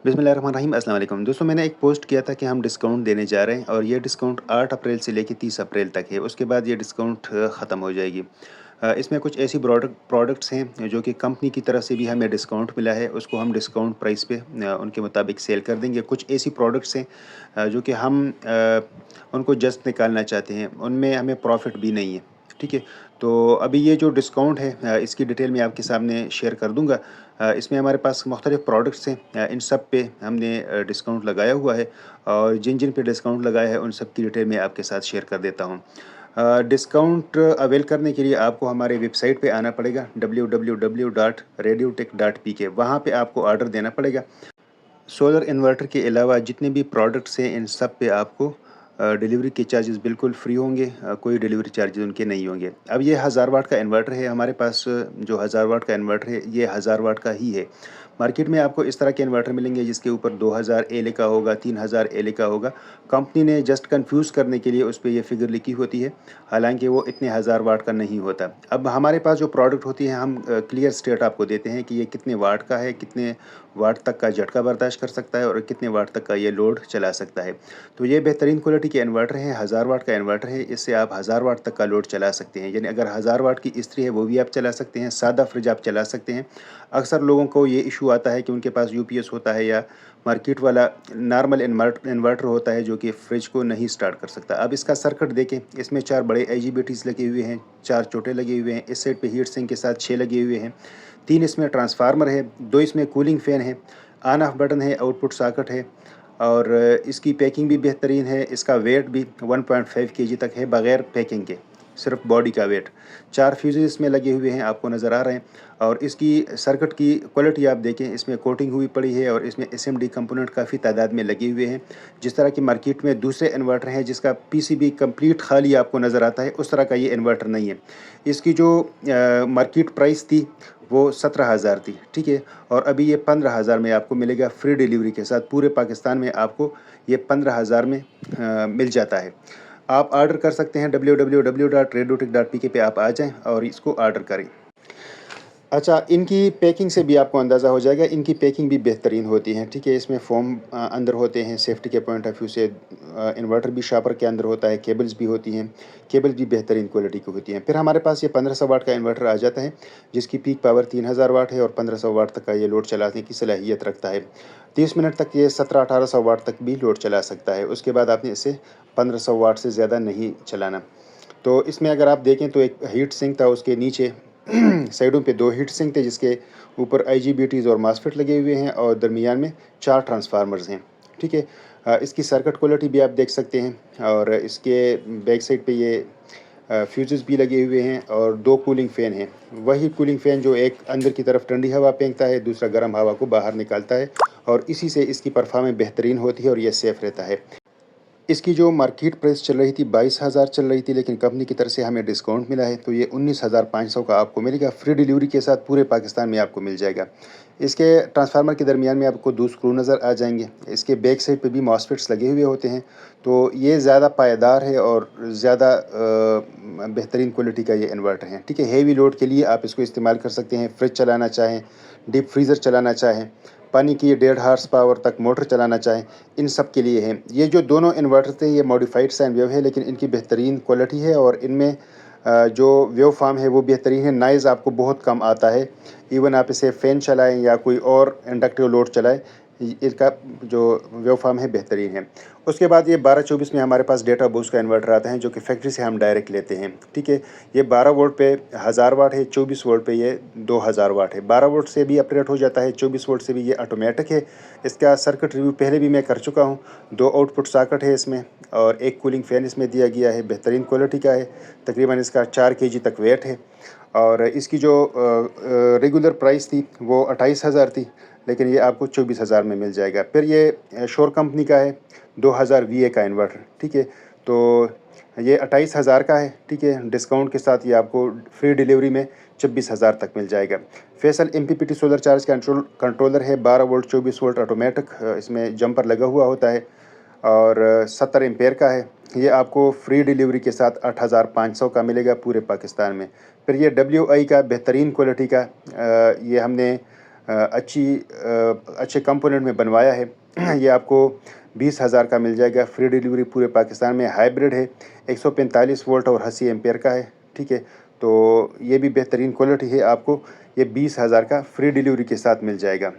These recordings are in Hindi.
बिस्मिल्लाहिर्रहमानिर्रहीम अस्सलाम वालेकुम। दोस्तों मैंने एक पोस्ट किया था कि हम डिस्काउंट देने जा रहे हैं और ये डिस्काउंट 8 अप्रैल से लेके 30 अप्रैल तक है। उसके बाद ये डिस्काउंट ख़त्म हो जाएगी। इसमें कुछ ऐसी प्रोडक्ट्स हैं जो कि कंपनी की तरफ से भी हमें डिस्काउंट मिला है, उसको हम डिस्काउंट प्राइस पे उनके मुताबिक सेल कर देंगे। कुछ ऐसी प्रोडक्ट्स हैं जो कि हम उनको जस्ट निकालना चाहते हैं, उनमें हमें प्रॉफ़िट भी नहीं है। ठीक है? तो अभी ये जो डिस्काउंट है इसकी डिटेल मैं आपके सामने शेयर कर दूँगा। इसमें हमारे पास मुख्तलिफ़ प्रोडक्ट्स हैं, इन सब पे हमने डिस्काउंट लगाया हुआ है और जिन-जिन पे डिस्काउंट लगाया है उन सब की डिटेल मैं आपके साथ शेयर कर देता हूँ। डिस्काउंट अवेल करने के लिए आपको हमारे वेबसाइट पे आना पड़ेगा www.radiotech.pk। वहाँ पे आपको ऑर्डर देना पड़ेगा। सोलर इन्वर्टर के अलावा जितने भी प्रोडक्ट्स हैं इन सब पे आपको डिलीवरी के चार्जेस बिल्कुल फ्री होंगे, कोई डिलीवरी चार्जेस उनके नहीं होंगे। अब ये 1000 वाट का इन्वर्टर है हमारे पास, जो 1000 वाट का इन्वर्टर है ये 1000 वाट का ही है। मार्केट में आपको इस तरह के इन्वर्टर मिलेंगे जिसके ऊपर 2000 ए लिखा होगा, 3000 ए लिखा होगा। कंपनी ने जस्ट कन्फ्यूज़ करने के लिए उस पे ये फ़िगर लिखी होती है, हालाँकि वो इतने 1000 वाट का नहीं होता। अब हमारे पास जो प्रोडक्ट होती है हम क्लियर स्टेट आपको देते हैं कि ये कितने वाट का है, कितने वाट तक का झटका बर्दाश्त कर सकता है और कितने वाट तक का ये लोड चला सकता है। तो ये बेहतरीन क्वालिटी के इन्वर्टर है, 1000 वाट का इन्वर्टर है, इससे आप 1000 वाट तक का लोड चला सकते हैं। यानी अगर 1000 वाट की इस्त्री है वो भी आप चला सकते हैं, सादा फ्रिज आप चला सकते हैं। अक्सर लोगों को ये इशू आता है कि उनके पास यूपीएस होता है या मार्केट वाला नॉर्मल इन्वर्टर होता है जो कि फ्रिज को नहीं स्टार्ट कर सकता। अब इसका सर्किट देखें, इसमें 4 बड़े आईजीबीटीज़ लगे हुए हैं, 4 छोटे लगे हुए हैं, इस साइड पे हीट सिंक के साथ 6 लगे हुए हैं, 3 इसमें ट्रांसफार्मर है, 2 इसमें कूलिंग फ़ैन है, ऑन ऑफ बटन है, आउटपुट सॉकेट है और इसकी पैकिंग भी बेहतरीन है। इसका वेट भी 1.5 केजी तक है बग़ैर पैकिंग के, सिर्फ बॉडी का वेट। 4 फ्यूज़ेज़ इसमें लगे हुए हैं, आपको नज़र आ रहे हैं और इसकी सर्किट की क्वालिटी आप देखें, इसमें कोटिंग हुई पड़ी है और इसमें एसएमडी कंपोनेंट काफ़ी तादाद में लगे हुए हैं। जिस तरह की मार्केट में दूसरे इन्वर्टर हैं जिसका पीसीबी कंप्लीट खाली आपको नज़र आता है, उस तरह का ये इन्वर्टर नहीं है। इसकी जो मार्केट प्राइस थी वो 17,000 थी, ठीक है? और अभी ये 15,000 में आपको मिलेगा फ्री डिलीवरी के साथ। पूरे पाकिस्तान में आपको ये 15,000 में मिल जाता है। आप ऑर्डर कर सकते हैं, www.radiotech.pk पे आप आ जाएँ और इसको ऑर्डर करें। अच्छा, इनकी पैकिंग से भी आपको अंदाज़ा हो जाएगा, इनकी पैकिंग भी बेहतरीन होती है, ठीक है? इसमें फ़ोम अंदर होते हैं, सेफ्टी के पॉइंट ऑफ व्यू से इन्वर्टर भी शॉपर के अंदर होता है, केबल्स भी होती हैं, केबल भी बेहतरीन क्वालिटी की होती हैं। फिर हमारे पास ये 1500 वाट का इन्वर्टर आ जाता है, जिसकी पीक पावर 3000 वाट है और 1500 वाट तक का ये लोड चलाने की सलाहियत रखता है। 30 मिनट तक ये 1700-1800 वाट तक भी लोड चला सकता है, उसके बाद आपने इसे 1500 वाट से ज़्यादा नहीं चलाना। तो इसमें अगर आप देखें तो एक हीट सिंक था, उसके नीचे साइडों पे 2 हीट सिंक थे जिसके ऊपर आईजीबीटीज़ और मॉसफेट लगे हुए हैं और दरमियान में 4 ट्रांसफार्मर्स हैं, ठीक है? इसकी सर्किट क्वालिटी भी आप देख सकते हैं और इसके बैक साइड पे ये फ्यूज़ेस भी लगे हुए हैं और 2 कूलिंग फ़ैन हैं। वही कूलिंग फ़ैन जो एक अंदर की तरफ ठंडी हवा फेंकता है, दूसरा गर्म हवा को बाहर निकालता है और इसी से इसकी परफ़ॉर्मेंस बेहतरीन होती है और ये सेफ़ रहता है। इसकी जो मार्केट प्राइस चल रही थी 22,000 चल रही थी, लेकिन कंपनी की तरफ से हमें डिस्काउंट मिला है तो ये 19,500 का आपको मिलेगा। फ्री डिलीवरी के साथ पूरे पाकिस्तान में आपको मिल जाएगा। इसके ट्रांसफार्मर के दरमियान में आपको 2 स्क्रू नज़र आ जाएंगे। इसके बैक साइड पे भी मॉसफेट्स लगे हुए होते हैं, तो ये ज़्यादा पायदार है और ज़्यादा बेहतरीन क्वालिटी का ये इन्वर्टर है, ठीक है? हेवी लोड के लिए आप इसको इस्तेमाल कर सकते हैं, फ्रिज चलाना चाहें, डीप फ्रीज़र चलाना चाहें, पानी की 1.5 हॉर्स पावर तक मोटर चलाना चाहें, इन सब के लिए हैं। ये जो दोनों इन्वर्टर थे ये मॉडिफाइड साइन वेव है, लेकिन इनकी बेहतरीन क्वालिटी है और इनमें जो वेव फॉर्म है वो बेहतरीन है, नॉइज़ आपको बहुत कम आता है। इवन आप इसे फ़ैन चलाएँ या कोई और इंडक्टिव लोड चलाएँ, इसका जो वेव फॉर्म है बेहतरीन है। उसके बाद ये 12-24 में हमारे पास डेटा बूस्ट का इन्वर्टर आता है जो कि फैक्ट्री से हम डायरेक्ट लेते हैं, ठीक है? ये 12 वोल्ट पे 1000 वाट है, 24 वोल्ट पे ये 2000 वाट है। 12 वोल्ट से भी ऑपरेट हो जाता है, 24 वोल्ट से भी ये ऑटोमेटिक है। इसका सर्किट रिव्यू पहले भी मैं कर चुका हूँ। 2 आउटपुट सॉकेट है इसमें और 1 कूलिंग फ़ैन इसमें दिया गया है, बेहतरीन क्वालिटी का है। तकरीबन इसका 4 केजी तक वेट है और इसकी जो रेगुलर प्राइस थी वो 28,000 थी, लेकिन ये आपको 24,000 में मिल जाएगा। फिर ये शोर कंपनी का है, 2000 वीए का इन्वर्टर, ठीक है? तो ये 28,000 का है, ठीक है? डिस्काउंट के साथ ये आपको फ्री डिलीवरी में 26,000 तक मिल जाएगा। Faisal MPPT solar charge controller है, 12 वोल्ट 24 वोल्ट ऑटोमेटिक, इसमें जंपर लगा हुआ होता है और 70 एम्पेयर का है। ये आपको फ्री डिलीवरी के साथ 8,500 का मिलेगा पूरे पाकिस्तान में। फिर ये WI का बेहतरीन क्वालिटी का ये हमने अच्छे कंपोनेंट में बनवाया है। ये आपको 20,000 का मिल जाएगा, फ्री डिलीवरी पूरे पाकिस्तान में। हाइब्रिड है, 145 वोल्ट और 80 एम्पेयर का है, ठीक है। तो ये भी बेहतरीन क्वालिटी है, आपको ये 20,000 का फ्री डिलीवरी के साथ मिल जाएगा।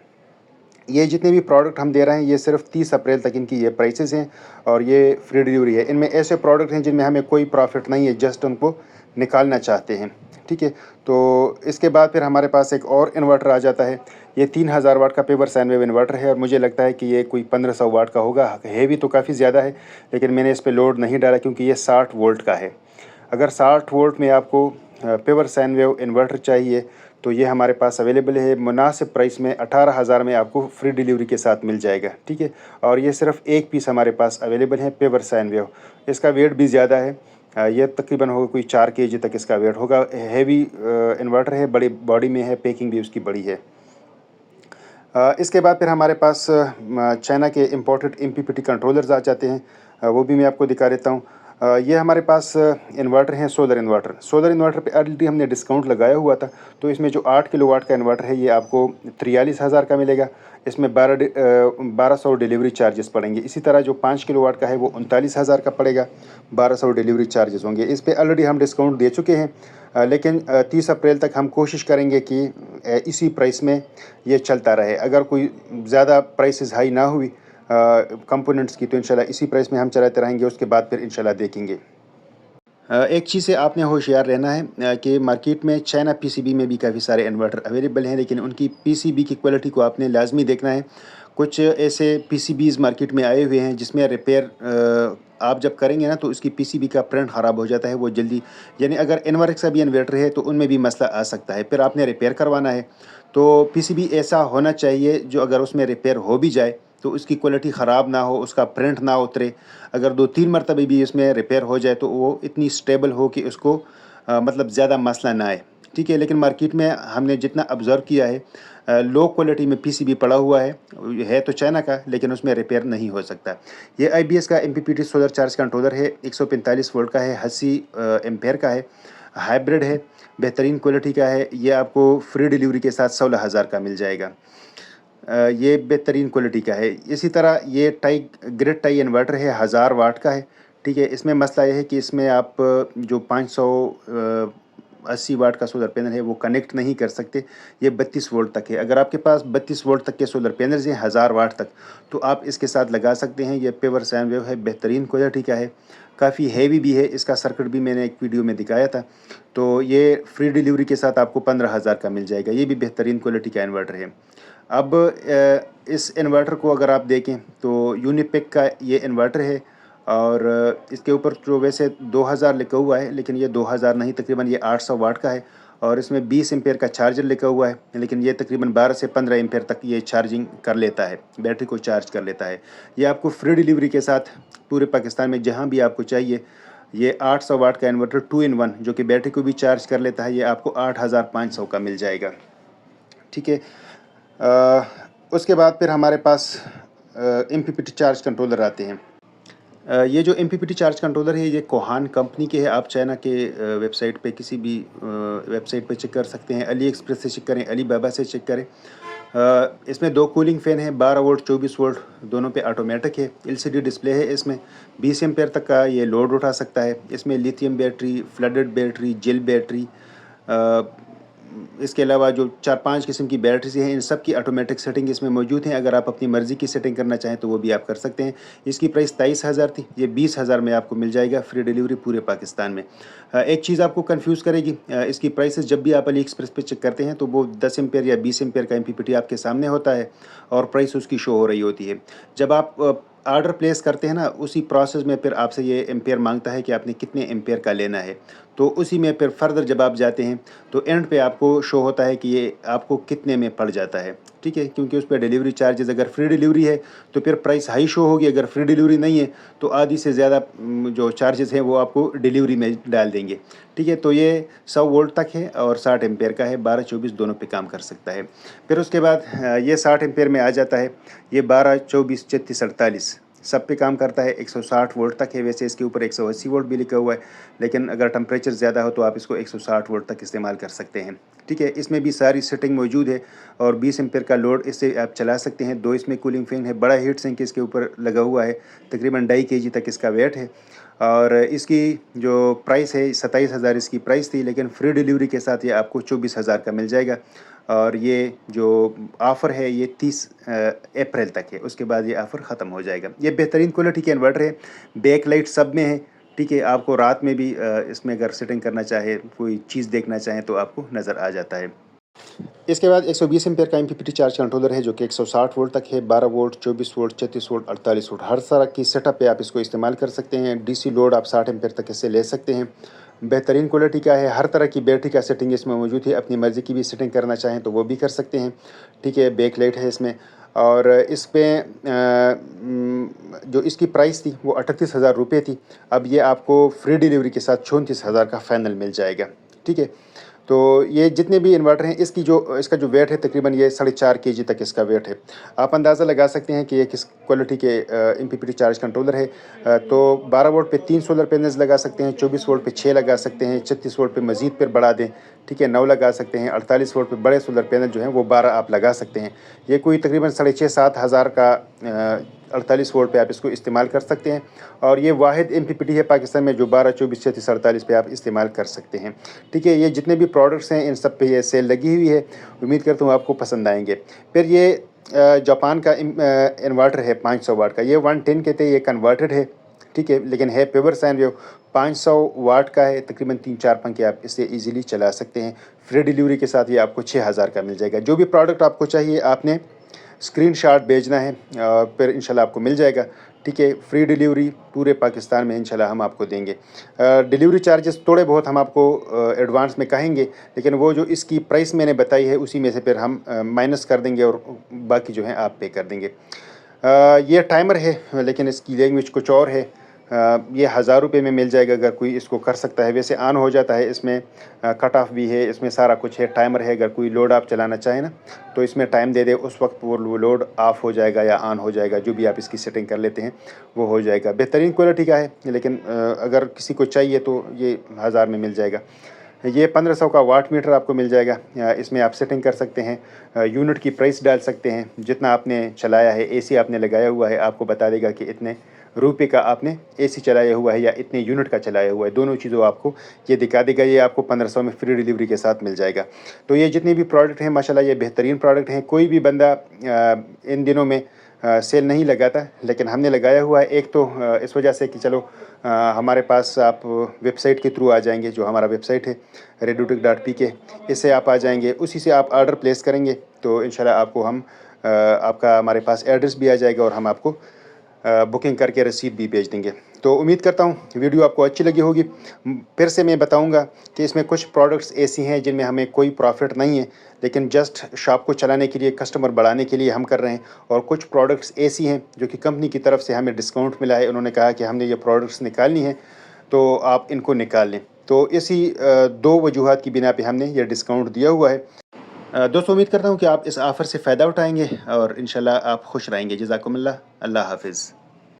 ये जितने भी प्रोडक्ट हम दे रहे हैं ये सिर्फ 30 अप्रैल तक इनकी ये प्राइसेस हैं और ये फ्री डिलीवरी है। इनमें ऐसे प्रोडक्ट हैं जिनमें हमें कोई प्रॉफिट नहीं है, जस्ट उनको निकालना चाहते हैं, ठीक है। तो इसके बाद फिर हमारे पास एक और इन्वर्टर आ जाता है। ये 3000 वाट का पेपर साइन वेव इन्वर्टर है और मुझे लगता है कि ये कोई 1500 वाट का होगा। हैवी तो काफ़ी ज़्यादा है, लेकिन मैंने इस पर लोड नहीं डाला क्योंकि ये 60 वोल्ट का है। अगर 60 वोल्ट में आपको पेपर साइन वेव इन्वर्टर चाहिए तो ये हमारे पास अवेलेबल है मुनासिब प्राइस में। 18,000 में आपको फ्री डिलीवरी के साथ मिल जाएगा, ठीक है। और ये सिर्फ एक पीस हमारे पास अवेलेबल है पेपर साइन वेव। इसका वेट भी ज़्यादा है, ये तकरीबन होगा कोई 4 केजी तक इसका वेट होगा। हैवी इन्वर्टर है, बड़ी बॉडी में है, पैकिंग भी उसकी बड़ी है। इसके बाद फिर हमारे पास चाइना के इम्पोर्टेड एमपीपीटी कंट्रोलर्स आ जाते हैं, वो भी मैं आपको दिखा देता हूँ। ये हमारे पास इन्वर्टर हैं, सोलर इन्वर्टर। सोलर इन्वर्टर पे ऑलरेडी हमने डिस्काउंट लगाया हुआ था, तो इसमें जो 8 किलोवाट का इन्वर्टर है ये आपको 43,000 का मिलेगा। इसमें 1200 डिलीवरी चार्जेस पड़ेंगे। इसी तरह जो 5 किलोवाट का है वो 39,000 का पड़ेगा, 1200 डिलीवरी चार्जेस होंगे। इस पर ऑलरेडी हम डिस्काउंट दे चुके हैं, लेकिन 30 अप्रैल तक हम कोशिश करेंगे कि इसी प्राइस में ये चलता रहे। अगर कोई ज़्यादा प्राइसेस हाई ना हुई कंपोनेंट्स की तो इंशाल्लाह इसी प्राइस में हम चलाते रहेंगे, उसके बाद फिर इंशाल्लाह देखेंगे। एक चीज़ से आपने होशियार रहना है कि मार्केट में चाइना पीसीबी में भी काफ़ी सारे इन्वर्टर अवेलेबल हैं, लेकिन उनकी पीसीबी की क्वालिटी को आपने लाजमी देखना है। कुछ ऐसे पीसीबीज़ मार्केट में आए हुए हैं जिसमें रिपेयर आप जब करेंगे ना तो उसकी पीसीबी का प्रिंट ख़राब हो जाता है वो जल्दी, यानी अगर इनवर्टर का भी इन्वर्टर है तो उनमें भी मसला आ सकता है, फिर आपने रिपेयर करवाना है। तो पीसीबी ऐसा होना चाहिए जो अगर उसमें रिपेयर हो भी जाए तो उसकी क्वालिटी ख़राब ना हो, उसका प्रिंट ना उतरे। अगर 2-3 मरतबे भी इसमें रिपेयर हो जाए तो वो इतनी स्टेबल हो कि उसको मतलब ज़्यादा मसला ना आए, ठीक है। लेकिन मार्केट में हमने जितना ऑब्ज़र्व किया है लो क्वालिटी में पीसीबी पड़ा हुआ है तो चाइना का, लेकिन उसमें रिपेयर नहीं हो सकता। ये आईबीएस का एमपीपीटी सोलर चार्ज कंट्रोलर है, 145 वोल्ट का है, 80 एम्पेयर का है, हाइब्रिड है, बेहतरीन क्वालिटी का है। ये आपको फ्री डिलीवरी के साथ 16,000 का मिल जाएगा। ये बेहतरीन क्वालिटी का है। इसी तरह ये ग्रिड टाई इन्वर्टर है, 1000 वाट का है, ठीक है। इसमें मसला ये है कि इसमें आप जो 580 वाट का सोलर पैनल है वो कनेक्ट नहीं कर सकते, ये 32 वोल्ट तक है। अगर आपके पास 32 वोल्ट तक के सोलर पैनल्स हैं 1000 वाट तक, तो आप इसके साथ लगा सकते हैं। ये पेवर साइन वेव है, बेहतरीन क्वालिटी का है, काफ़ी हैवी भी है। इसका सर्किट भी मैंने एक वीडियो में दिखाया था। तो ये फ्री डिलीवरी के साथ आपको 15,000 का मिल जाएगा। ये भी बेहतरीन क्वालिटी का इन्वर्टर है। अब इस इन्वर्टर को अगर आप देखें तो यूनिपिक का ये इन्वर्टर है और इसके ऊपर जो वैसे 2000 लिखा हुआ है, लेकिन ये 2000 नहीं, तकरीबन ये 800 वाट का है और इसमें 20 एम्पेयर का चार्जर लिखा हुआ है, लेकिन ये तकरीबन 12 से 15 एम्पेयर तक ये चार्जिंग कर लेता है, बैटरी को चार्ज कर लेता है। ये आपको फ्री डिलीवरी के साथ पूरे पाकिस्तान में जहाँ भी आपको चाहिए, ये 800 वाट का इन्वर्टर 2 in 1 जो कि बैटरी को भी चार्ज कर लेता है, ये आपको 8500 का मिल जाएगा, ठीक है। उसके बाद फिर हमारे पास एमपीपीटी चार्ज कंट्रोलर आते हैं। ये जो एमपीपीटी चार्ज कंट्रोलर है ये कोहान कंपनी के है। आप चाइना के वेबसाइट पे किसी भी वेबसाइट पे चेक कर सकते हैं, अली एक्सप्रेस से चेक करें, अली बाबा से चेक करें। इसमें 2 कूलिंग फ़ैन हैं, 12 वोल्ट 24 वोल्ट दोनों पे ऑटोमेटिक है। एलसीडी डिस्प्ले है, इसमें 20 एम्पेयर तक का ये लोड उठा सकता है। इसमें lithium battery, flooded battery, gel battery, इसके अलावा जो 4-5 किस्म की बैटरीज हैं, इन सब की ऑटोमेटिक सेटिंग इसमें मौजूद है। अगर आप अपनी मर्ज़ी की सेटिंग करना चाहें तो वो भी आप कर सकते हैं। इसकी प्राइस 23,000 थी, ये 20,000 में आपको मिल जाएगा, फ्री डिलीवरी पूरे पाकिस्तान में। एक चीज़ आपको कंफ्यूज करेगी, इसकी प्राइसेस जब भी आप अली एक्सप्रेस पे चेक करते हैं तो वो 10 एम्पेयर या 20 एम्पेयर का एमपीपीटी आपके सामने होता है और प्राइस उसकी शो हो रही होती है। जब आप ऑर्डर प्लेस करते हैं ना, उसी प्रोसेस में फिर आपसे ये एम्पेयर मांगता है कि आपने कितने एम्पेयर का लेना है। तो उसी में फिर फर्दर जब आप जाते हैं तो एंड पे आपको शो होता है कि ये आपको कितने में पड़ जाता है, ठीक है। क्योंकि उस पर डिलीवरी चार्जेस, अगर फ्री डिलीवरी है तो फिर प्राइस हाई शो होगी, अगर फ्री डिलीवरी नहीं है तो आधी से ज़्यादा जो चार्जेस हैं वो आपको डिलीवरी में डाल देंगे, ठीक है। तो ये 100 वोल्ट तक है और 60 एम्पेयर का है, 12-24 दोनों पे काम कर सकता है। फिर उसके बाद ये 60 एम्पेयर में आ जाता है, ये 12, 24, 36, 48 सब पे काम करता है, 160 वोल्ट तक है। वैसे इसके ऊपर 180 वोल्ट भी लिखा हुआ है, लेकिन अगर टेम्परेचर ज़्यादा हो तो आप इसको 160 वोल्ट तक इस्तेमाल कर सकते हैं। ठीक है, इसमें भी सारी सेटिंग मौजूद है और 20 एम्पीयर का लोड इससे आप चला सकते हैं। 2 इसमें कूलिंग फैन है, बड़ा हीट सिंक इसके ऊपर लगा हुआ है, तकरीबन 2.5 केजी तक इसका वेट है। और इसकी जो प्राइस है 27,000 इसकी प्राइस थी, लेकिन फ्री डिलीवरी के साथ ये आपको 24,000 का मिल जाएगा। और ये जो ऑफ़र है ये 30 अप्रैल तक है, उसके बाद ये ऑफ़र ख़त्म हो जाएगा। ये बेहतरीन क्वालिटी के इन्वर्टर है, बैक लाइट सब में है। ठीक है, आपको रात में भी इसमें अगर सेटिंग करना चाहे, कोई चीज़ देखना चाहें तो आपको नज़र आ जाता है। इसके बाद 120 एम्पीयर का एमपीपीटी चार्ज कंट्रोलर है, जो कि 160 वोल्ट तक है। 12 वोल्ट, 24 वोल्ट, 36 वोल्ट, 48 वोल्ट, हर तरह की सेटअप पे आप इसको इस्तेमाल कर सकते हैं। डीसी लोड आप 60 एम्पीयर तक इससे ले सकते हैं। बेहतरीन क्वालिटी का है, हर तरह की बैटरी का सेटिंग इसमें मौजूद है। अपनी मर्ज़ी की भी सेटिंग करना चाहें तो वो भी कर सकते हैं। ठीक है, बैक लाइट है इसमें। और इस पे जो इसकी प्राइस थी वो 38,000 रुपये थी। अब ये आपको फ्री डिलीवरी के साथ 34,000 का फ़ाइनल मिल जाएगा। ठीक है, तो ये जितने भी इन्वर्टर हैं, इसका जो वेट है तकरीबन ये 4.5 केजी तक इसका वेट है। आप अंदाज़ा लगा सकते हैं कि ये किस क्वालिटी के एमपीपीटी चार्ज कंट्रोलर है। तो 12 वोल्ट पे 3 सोलर पैनल्स लगा सकते हैं, 24 वोल्ट पे 6 लगा सकते हैं, 36 वोल्ट पे मज़ीद फिर बढ़ा दें, ठीक है, 9 लगा सकते हैं, 48 वोल्ट पे बड़े सोलर पैनल जो हैं वो 12 आप लगा सकते हैं। ये कोई तकरीबन 6,500-7 हज़ार का 48 वोल्ट पे आप इसको इस्तेमाल कर सकते हैं। और ये वाहिद एमपीपीटी है पाकिस्तान में जो 12, 24, 36, 48 पे आप इस्तेमाल कर सकते हैं। ठीक है, ये जितने भी प्रोडक्ट्स हैं इन सब पे ये सेल लगी हुई है। उम्मीद करता हूँ आपको पसंद आएंगे। फिर ये जापान का इन्वर्टर है 500 वाट का, ये 110 कहते हैं, ये कन्वर्टेड है। ठीक है, लेकिन है प्योर साइन वेव, 500 वाट का है, तकरीबन 3-4 पंखे आप इससे इजीली चला सकते हैं। फ्री डिलीवरी के साथ ये आपको 6,000 का मिल जाएगा। जो भी प्रोडक्ट आपको चाहिए आपने स्क्रीनशॉट भेजना है, फिर इंशाल्लाह आपको मिल जाएगा। ठीक है, फ्री डिलीवरी पूरे पाकिस्तान में इंशाल्लाह हम आपको देंगे। डिलीवरी चार्जेस थोड़े बहुत हम आपको एडवांस में कहेंगे, लेकिन वो जो इसकी प्राइस मैंने बताई है उसी में से फिर हम माइनस कर देंगे और बाकी जो है आप पे कर देंगे। ये टाइमर है, लेकिन इसकी लैंग्वेज कुछ और है। ये 1000 रुपये में मिल जाएगा अगर कोई इसको कर सकता है। वैसे ऑन हो जाता है, इसमें कट ऑफ भी है, इसमें सारा कुछ है। टाइमर है, अगर कोई लोड आप चलाना चाहें ना तो इसमें टाइम दे दे, उस वक्त वो लोड ऑफ हो जाएगा या ऑन हो जाएगा, जो भी आप इसकी सेटिंग कर लेते हैं वो हो जाएगा। बेहतरीन क्वालिटी का है, लेकिन अगर किसी को चाहिए तो ये 1000 में मिल जाएगा। ये 1500 का वाट मीटर आपको मिल जाएगा। इसमें आप सेटिंग कर सकते हैं, यूनिट की प्राइस डाल सकते हैं, जितना आपने चलाया है, एसी आपने लगाया हुआ है, आपको बता देगा कि इतने रुपये का आपने एसी चलाया हुआ है या इतने यूनिट का चलाया हुआ है। दोनों चीज़ों आपको ये दिखा देगा। ये आपको 1500 में फ्री डिलीवरी के साथ मिल जाएगा। तो ये जितने भी प्रोडक्ट हैं माशाल्लाह ये बेहतरीन प्रोडक्ट हैं। कोई भी बंदा इन दिनों में सेल नहीं लगाता, लेकिन हमने लगाया हुआ है। एक तो इस वजह से कि चलो हमारे पास आप वेबसाइट के थ्रू आ जाएंगे, जो हमारा वेबसाइट है redutech.pk, इससे आप आ जाएंगे, उसी से आप ऑर्डर प्लेस करेंगे तो इंशाल्लाह आपको हम आपका हमारे पास एड्रेस भी आ जाएगा और हम आपको बुकिंग करके रसीद भी भेज देंगे। तो उम्मीद करता हूँ वीडियो आपको अच्छी लगी होगी। फिर से मैं बताऊँगा कि इसमें कुछ प्रोडक्ट्स ऐसी हैं जिनमें हमें कोई प्रॉफिट नहीं है, लेकिन जस्ट शॉप को चलाने के लिए, कस्टमर बढ़ाने के लिए हम कर रहे हैं। और कुछ प्रोडक्ट्स ऐसी हैं जो कि कंपनी की तरफ से हमें डिस्काउंट मिला है, उन्होंने कहा कि हमने ये प्रोडक्ट्स निकालनी है तो आप इनको निकाल लें। तो इसी 2 वजूहात की बिना पे हमने ये डिस्काउंट दिया हुआ है। दोस्तों उम्मीद करता हूँ कि आप इस ऑफ़र से फ़ायदा उठाएँगे और इंशाल्लाह आप खुश रहेंगे। जज़ाकुमुल्लाह, अल्लाह हाफ़िज़।